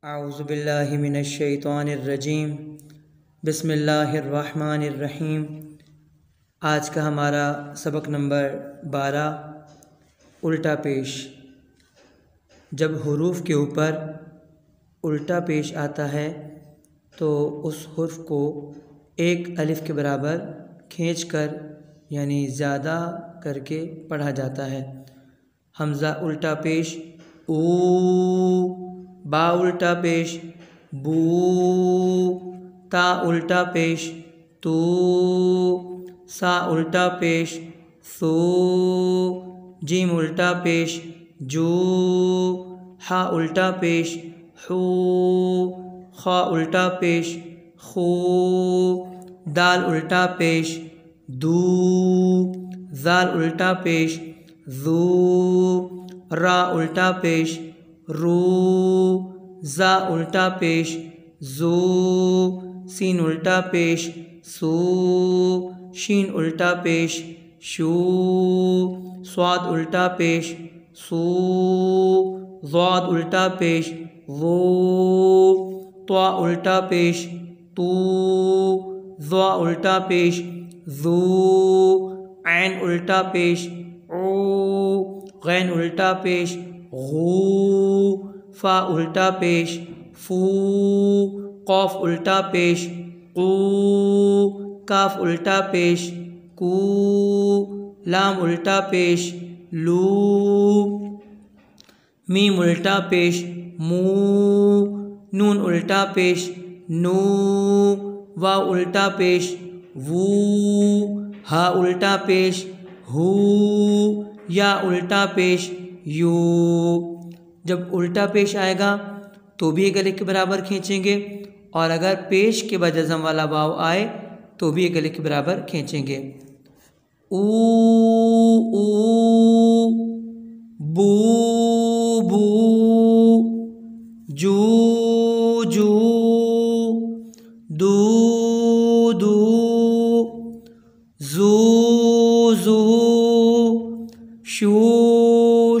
औज़ुबिल्लाहि मिनश्शैतानिर्रजीम बिस्मिल्लाहिर्रहमानिर्रहीम। आज का हमारा सबक नंबर 12 उल्टा पेश। जब हुरूफ के ऊपर उल्टा पेश आता है तो उस हुर्फ को एक अलिफ के बराबर खींचकर यानी ज़्यादा करके पढ़ा जाता है। हमज़ा उल्टा पेश ऊ, बा उल्टा पेश बू, ता उल्टा पेश तू, सा उल्टा पेश सू, जीम उल्टा पेश जू, हा उल्टा पेश हू, खा उल्टा पेश खू, दाल उल्टा पेश दू, जाल उल्टा पेश जू, रा उल्टा पेश रू, जा उल्टा पेश जू, सीन उल्टा पेश सू, शीन उल्टा पेश शू, स्वाद उल्टा पेश सू, ज़ाद उल्टा पेश वो, त्वा उल्टा पेश तू, ज़ा उल्टा पेश जू, ऐन उल्टा पेश ओ, गैन उल्टा पेश गू, फा उल्टा पेश फू, कौफ उल्टा पेश कू, काफ उल्टा पेश कू, लाम उल्टा पेश लू, मीम उल्टा पेश मू, नून उल्टा पेश नू, वाव उल्टा पेश वू, हा उल्टा पेश हू, या उल्टा पेश यू। जब उल्टा पेश आएगा तो भी एक अलिफ के बराबर खींचेंगे और अगर पेश के बाद जज़म वाला वाव आए तो भी एक अलिफ के बराबर खींचेंगे। ऊ ऊ, बू बू, जू जू, दू दू, जू जू, शू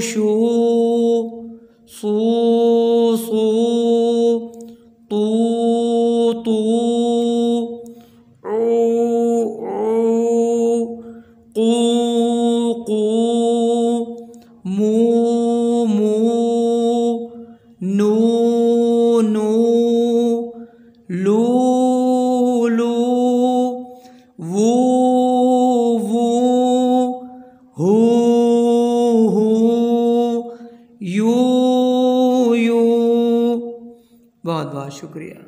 शू, सू सू, तू तू, ऊ ऊ, कू कू, मू मू, नू नू, लू लू, वू वू, हू हू, यू यू। बहुत बहुत शुक्रिया।